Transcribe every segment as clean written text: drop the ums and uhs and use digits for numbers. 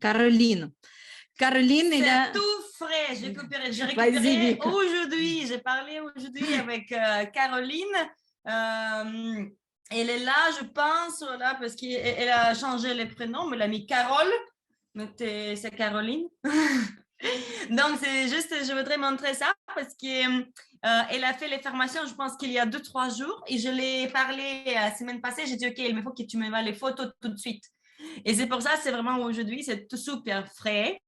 Caroline. Caroline, c'est tout frais. J'ai récupéré aujourd'hui. J'ai parlé aujourd'hui avec Caroline. Elle est là, je pense, voilà, parce qu'elle a changé les prénoms, mais elle a mis Carole, mais c'est Caroline. Donc, c'est juste, je voudrais montrer ça parce qu'elle a fait les formations, je pense qu'il y a 2-3 jours, et je l'ai parlé la semaine passée. J'ai dit, OK, il me faut que tu m'envoies les photos tout de suite. Et c'est pour ça, c'est vraiment aujourd'hui, c'est tout super frais.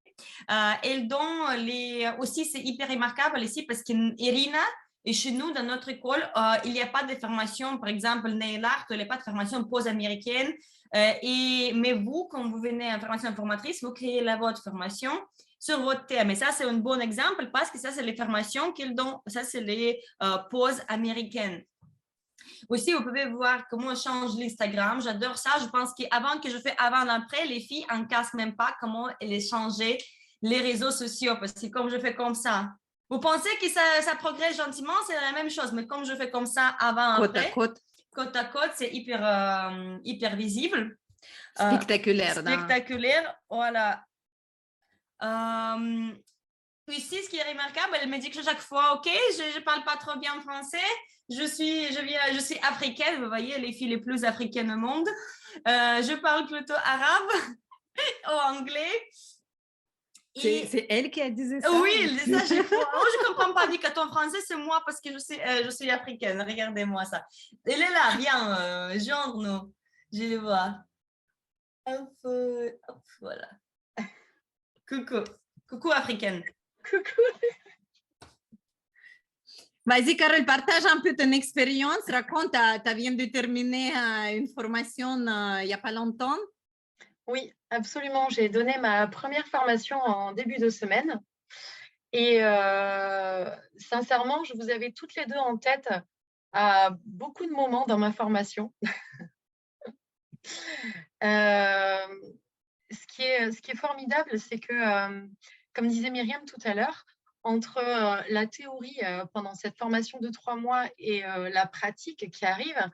Et donc, aussi, c'est hyper remarquable ici parce qu'Irina, et chez nous, dans notre école, il n'y a pas de formation, par exemple, nail art, il n'y a pas de formation pose américaine. Mais vous, quand vous venez en formation informatrice, vous créez votre formation sur votre thème. Et ça, c'est un bon exemple parce que ça, c'est les formations qu'ils donnent. Ça, c'est les poses américaines. Aussi, vous pouvez voir comment on change l'Instagram. J'adore ça. Je pense qu'avant que je fais avant et après, les filles en cassent même pas comment elles changer les réseaux sociaux. Parce que comme je fais comme ça, vous pensez que ça progresse gentiment, c'est la même chose. Mais comme je fais comme ça avant et après, côte à côte, c'est hyper visible. Spectaculaire. Spectaculaire, voilà. Ici, ce qui est remarquable, elle me dit que chaque fois, OK, je ne parle pas trop bien français, je suis africaine, vous voyez, les filles les plus africaines au monde. Je parle plutôt arabe ou anglais. C'est elle qui a dit ça? Oui, elle dit ça chaque fois. Moi, je ne comprends pas, dit que ton français, c'est moi parce que je suis africaine. Regardez-moi ça. Elle est là, viens, joindre-nous. Je le vois. Hop, voilà. Coucou africaine. Coucou. Vas-y, Carole, partage un peu ton expérience. Raconte, tu viens de terminer une formation il n'y a pas longtemps. Oui, absolument. J'ai donné ma première formation en début de semaine. Et sincèrement, je vous avais toutes les deux en tête à beaucoup de moments dans ma formation. Ce qui est formidable, c'est que, comme disait Myriam tout à l'heure, entre la théorie pendant cette formation de 3 mois et la pratique qui arrive,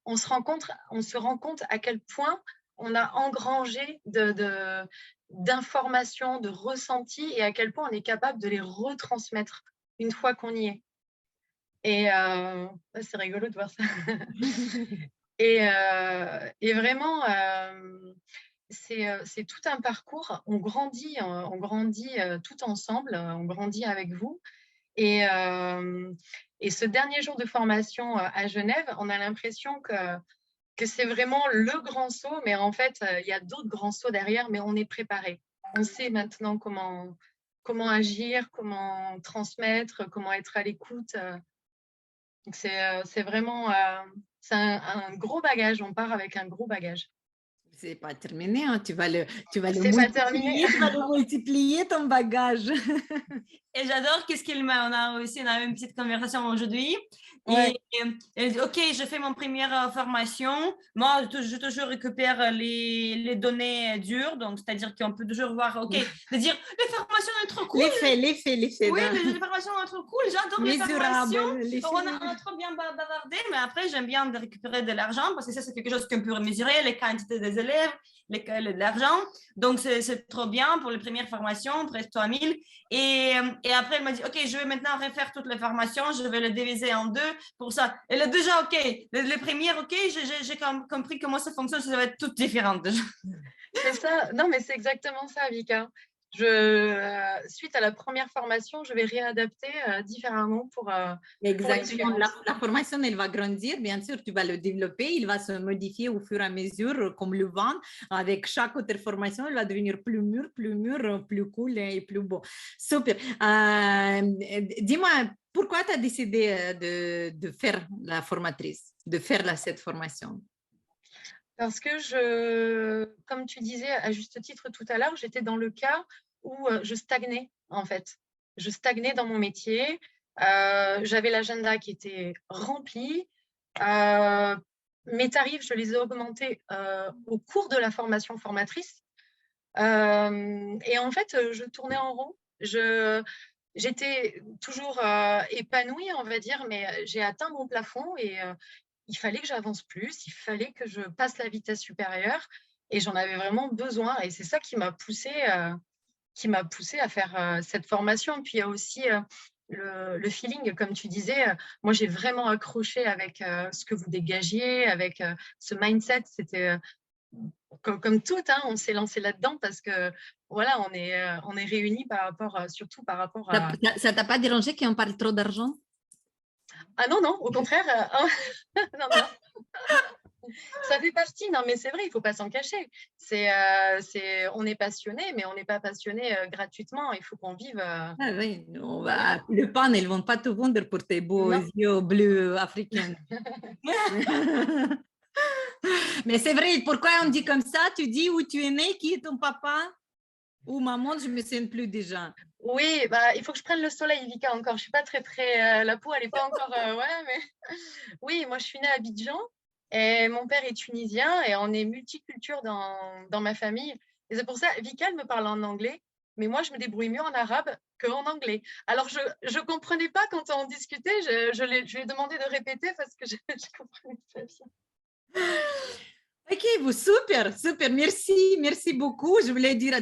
on se rend compte à quel point on a engrangé d'informations, de ressentis et à quel point on est capable de les retransmettre une fois qu'on y est. Et c'est rigolo de voir ça. Et vraiment, c'est tout un parcours. On grandit tout ensemble, on grandit avec vous. Et ce dernier jour de formation à Genève, on a l'impression que c'est vraiment le grand saut, mais en fait, il y a d'autres grands sauts derrière, mais on est préparé. On sait maintenant comment agir, comment transmettre, comment être à l'écoute. Donc c'est vraiment c'est un gros bagage. On part avec un gros bagage. C'est pas terminé, hein. Tu vas le multiplier ton bagage. Et j'adore qu'est-ce qu'il m'a. On a eu une petite conversation aujourd'hui. Ouais. Et elle dit, OK, je fais mon première formation. Moi, je toujours récupère les données dures. Donc, c'est-à-dire qu'on peut toujours voir, OK, de dire, les formations sont trop cool. Les faits. Oui, les formations sont trop cool. J'adore les formations. On a trop bien bavardé, mais après, j'aime bien de récupérer de l'argent parce que ça, c'est quelque chose qu'on peut mesurer, les quantités des élèves, l'argent. Donc, c'est trop bien pour les premières formations, presque 3000. Et après, elle m'a dit, OK, je vais maintenant refaire toutes les formations, je vais les diviser en 2 pour ça. Elle est déjà OK. Les premières, OK, j'ai compris comment ça fonctionne, ça va être toutes différentes déjà. C'est ça. Non, mais c'est exactement ça, Vika. Suite à la première formation, je vais réadapter différemment pour exactement. La formation, elle va grandir, bien sûr, tu vas le développer, il va se modifier au fur et à mesure, comme le vent. Avec chaque autre formation, elle va devenir plus mûr, plus cool et plus beau. Super. Dis-moi, pourquoi tu as décidé de faire la formatrice, de faire cette formation? Parce que comme tu disais à juste titre tout à l'heure, j'étais dans le cas où je stagnais en fait. Je stagnais dans mon métier. J'avais l'agenda qui était rempli. Mes tarifs, je les ai augmentés au cours de la formation formatrice. Et en fait, je tournais en rond. J'étais toujours épanouie, on va dire, mais j'ai atteint mon plafond et il fallait que j'avance plus, il fallait que je passe la vitesse supérieure. et j'en avais vraiment besoin. Et c'est ça qui m'a poussée à faire cette formation. Puis il y a aussi le feeling, comme tu disais. Moi, j'ai vraiment accroché avec ce que vous dégagiez, avec ce mindset. C'était comme tout, hein, on s'est lancé là-dedans parce que voilà, on est réunis surtout par rapport à. Ça t'a pas dérangé qu'on parle trop d'argent? Ah non, non, au contraire. Non, non. Ça fait partie, non, mais c'est vrai, il ne faut pas s'en cacher. On est passionné, mais on n'est pas passionné gratuitement. Il faut qu'on vive. Ah oui, le pain, ils ne vont pas te vendre pour tes beaux yeux bleus africains. Mais c'est vrai, pourquoi on dit comme ça? Tu dis où tu es né, qui est ton papa ou maman, je ne me souviens plus déjà. Oui, bah, il faut que je prenne le soleil, Vika, encore. Je ne suis pas très... la peau, elle n'est pas encore... ouais, mais... Oui, moi, je suis née à Abidjan et mon père est tunisien et on est multiculture dans ma famille. Et c'est pour ça, Vika, elle me parle en anglais, mais moi, je me débrouille mieux en arabe qu'en anglais. Alors, je ne comprenais pas quand on discutait. Je lui ai demandé de répéter parce que je ne comprenais pas bien. Ok, super, super. Merci beaucoup. Je voulais dire